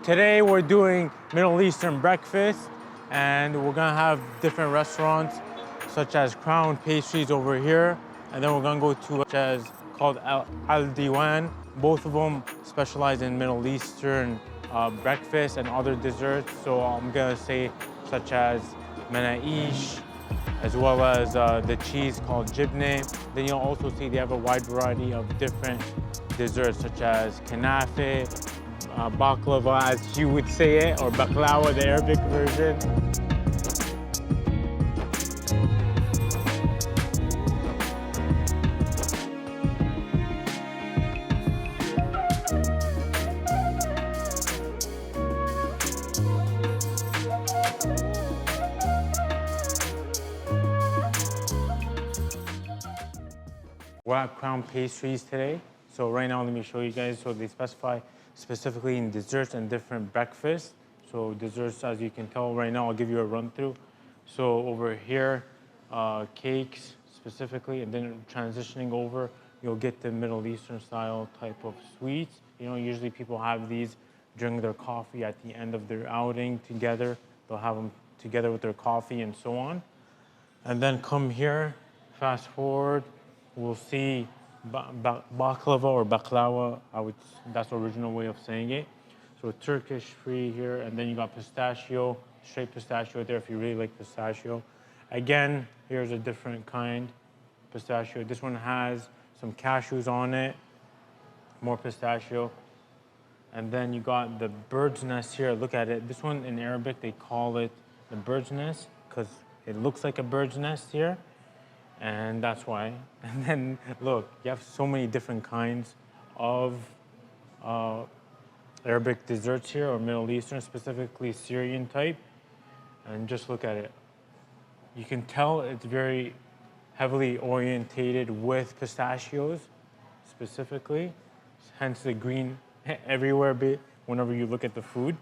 today we're doing Middle Eastern breakfast, and we're gonna have different restaurants such as Crown Pastries over here, and then we're gonna go to such as called Al Deewan. Both of them specialize in Middle Eastern breakfast and other desserts. So I'm gonna say such as Manakish, as well as the cheese called Jibneh. Then you'll also see they have a wide variety of different desserts such as kanafe, baklava as you would say it, or baklawa, the Arabic version. We're at Crown Pastries today. So right now, let me show you guys. So they specify specifically in desserts and different breakfasts. So desserts, as you can tell right now, I'll give you a run through. So over here, cakes specifically, and then transitioning over, you'll get the Middle Eastern style type of sweets. You know, usually people have these during their coffee at the end of their outing together. They'll have them together with their coffee and so on. And then come here, fast forward, we'll see baklava or baklawa. That's the original way of saying it. So Turkish free here, and then you got pistachio, straight pistachio there if you really like pistachio. Again, here's a different kind pistachio. This one has some cashews on it, more pistachio. And then you got the bird's nest here. Look at it. This one in Arabic, they call it the bird's nest because it looks like a bird's nest here. And that's why. And then look, you have so many different kinds of Arabic desserts here, or Middle Eastern, specifically Syrian type. And just look at it. You can tell it's very heavily orientated with pistachios, specifically. Hence the green everywhere bit whenever you look at the food.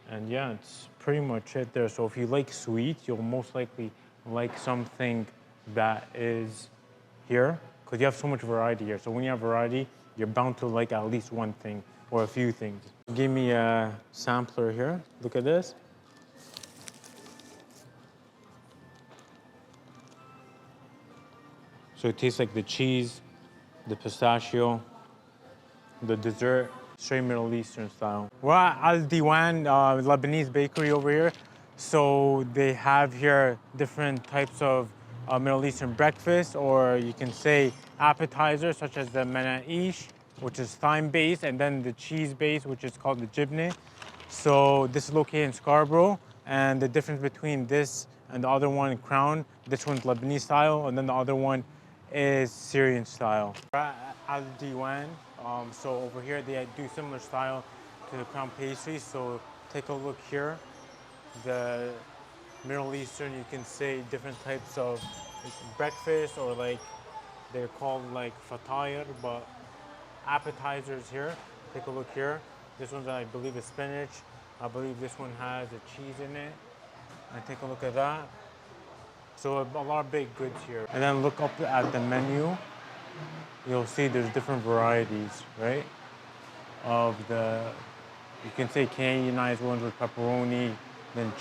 And yeah, it's pretty much it there. So if you like sweet, you'll most likely like something that is here, because you have so much variety here. So when you have variety, you're bound to like at least one thing or a few things. Give me a sampler here. Look at this. So it tastes like the cheese, the pistachio, the dessert, straight Middle Eastern style. We're at Al Deewan, Lebanese bakery over here. So they have here different types of Middle Eastern breakfast, or you can say appetizers, such as the Manakish, which is thyme based, and then the cheese based, which is called the Jibneh. So this is located in Scarborough, and the difference between this and the other one, Crown, this one's Lebanese style, and then the other one is Syrian style. We're at Al Deewan. So over here they do similar style to the Crown pastries. So take a look here. The Middle Eastern, you can say different types of breakfast, or like they're called like fatayr, but appetizers here. Take a look here. This one, I believe, is spinach. I believe this one has a cheese in it. And take a look at that. So a lot of baked goods here. And then look up at the menu. You'll see there's different varieties, right? Of you can say Canadianized ones with pepperoni, then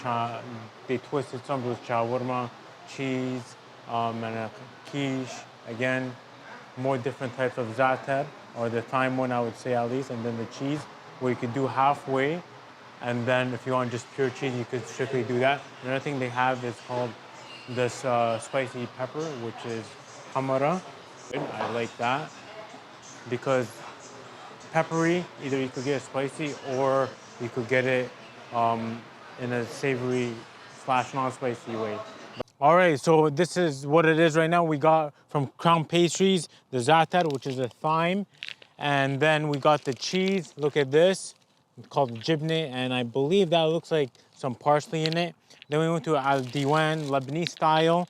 they twisted some with shawarma, cheese, Manakish. Again, more different types of Za'atar, or the thyme one, I would say at least, and then the cheese, where you could do halfway. And then if you want just pure cheese, you could strictly do that. Another thing they have is called this spicy pepper, which is hamara. I like that because peppery, either you could get it spicy or you could get it in a savory / non-spicy way. All right, so this is what it is right now. We got from Crown Pastries, the Za'atar, which is a thyme. And then we got the cheese. Look at this. It's called Jibneh, and I believe that looks like some parsley in it. Then we went to Al Deewan, Lebanese style.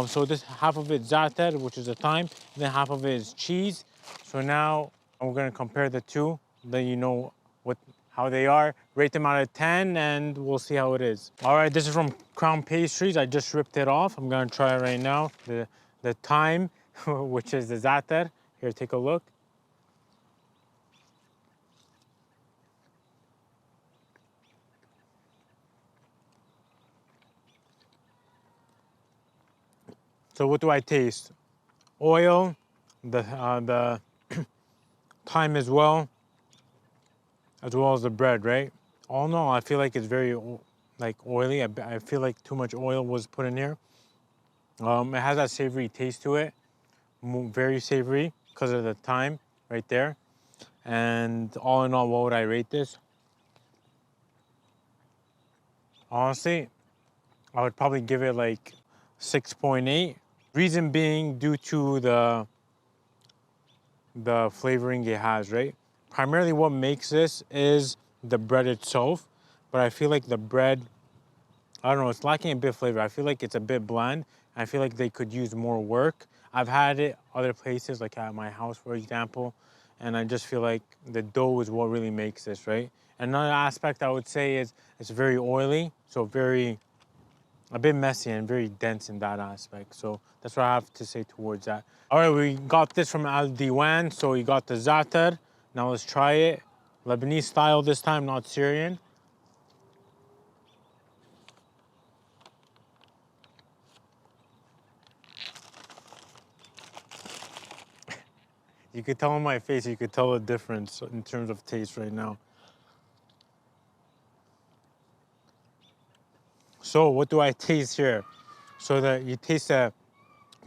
So this half of it Za'atar, which is a thyme, and then half of it is cheese. So now we're gonna compare the two. Then you know how they are. Rate them out of 10, and we'll see how it is. All right, this is from Crown Pastries. I just ripped it off. I'm gonna try it right now. The thyme, which is the Za'atar. Here, take a look. So what do I taste? Oil, the thyme as well as the bread, right? All in all, I feel like it's very like oily. I feel like too much oil was put in here. It has that savory taste to it, very savory because of the thyme right there. And all in all, what would I rate this? Honestly, I would probably give it like 6.8. Reason being due to the flavoring it has, right? Primarily what makes this is the bread itself, but I feel like the bread, I don't know, it's lacking a bit of flavor. I feel like it's a bit bland. I feel like they could use more work. I've had it other places, like at my house, for example, and I just feel like the dough is what really makes this, right? Another aspect I would say is it's very oily, so a bit messy and very dense in that aspect. So that's what I have to say towards that. All right, we got this from Al Deewan. So we got the Za'atar. Now let's try it. Lebanese style this time, not Syrian. You could tell on my face, you could tell the difference in terms of taste right now. So what do I taste here? So that you taste the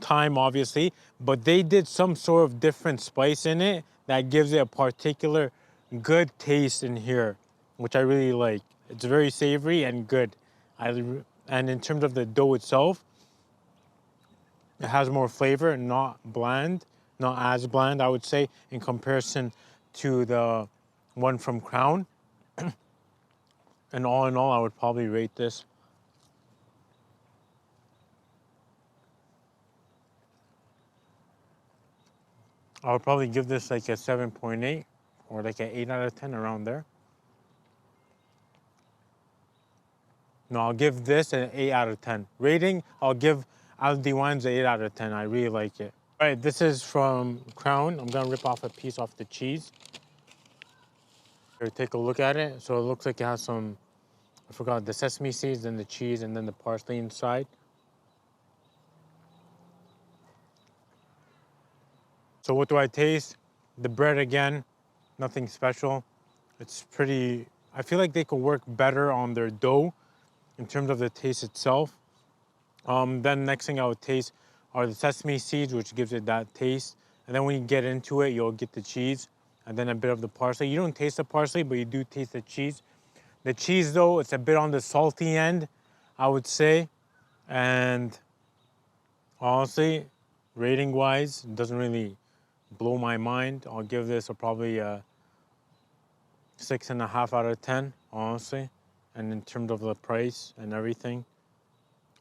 thyme, obviously, but they did some sort of different spice in it that gives it a particular good taste in here, which I really like. It's very savory and good. And in terms of the dough itself, it has more flavor, not bland, not as bland, I would say, in comparison to the one from Crown. And all in all, I would probably rate this. I would probably give this like a 7.8 or like an 8 out of 10, around there. No, I'll give this an 8 out of 10. Rating, I'll give Al Deewan's an 8 out of 10. I really like it. All right, this is from Crown. I'm gonna rip off a piece off the cheese. Here, take a look at it. So it looks like it has some, I forgot, the sesame seeds and the cheese and then the parsley inside. So what do I taste? The bread again, nothing special. It's pretty, I feel like they could work better on their dough in terms of the taste itself. Then next thing I would taste are the sesame seeds, which gives it that taste. And then when you get into it, you'll get the cheese and then a bit of the parsley. You don't taste the parsley, but you do taste the cheese. The cheese though, it's a bit on the salty end, I would say. And honestly, rating wise, it doesn't really blow my mind. I'll give this probably a 6.5 out of 10, honestly. And in terms of the price and everything,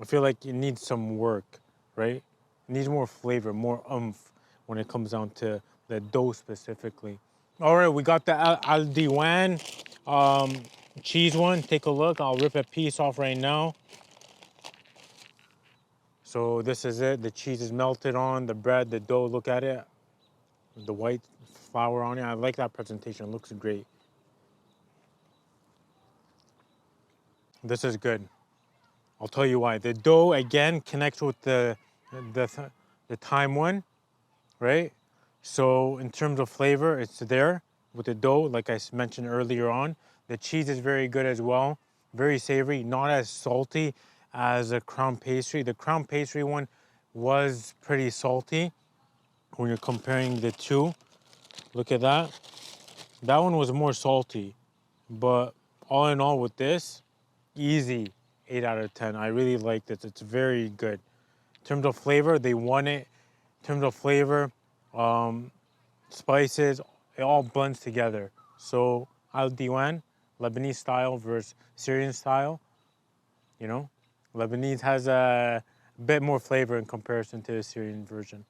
I feel like it needs some work, right? It needs more flavor, more oomph when it comes down to the dough specifically. All right, we got the Al Deewan cheese one. Take a look. I'll rip a piece off right now. So this is it. The cheese is melted on the bread, the dough. Look at it. The white flour on it. I like that presentation. It looks great. This is good. I'll tell you why. The dough again connects with the thyme one, right? So in terms of flavor, it's there with the dough, like I mentioned earlier on. The cheese is very good as well, very savory, not as salty as a crown pastry. The crown pastry one was pretty salty when you're comparing the two. Look at that. That one was more salty, but all in all with this, easy 8 out of 10. I really like this. It's very good. In terms of flavor, they won it. In terms of flavor, spices, it all blends together. So Al Deewan, Lebanese style versus Syrian style. You know, Lebanese has a bit more flavor in comparison to the Syrian version.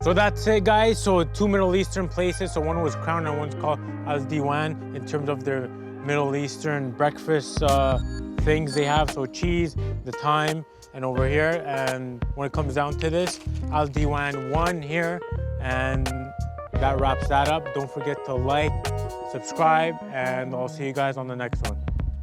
So that's it, guys. So two Middle Eastern places. So one was Crown and one's called Al Deewan in terms of their Middle Eastern breakfast things they have. So cheese, the thyme, and over here. And when it comes down to this, Al Deewan won here. And that wraps that up. Don't forget to like, subscribe, and I'll see you guys on the next one.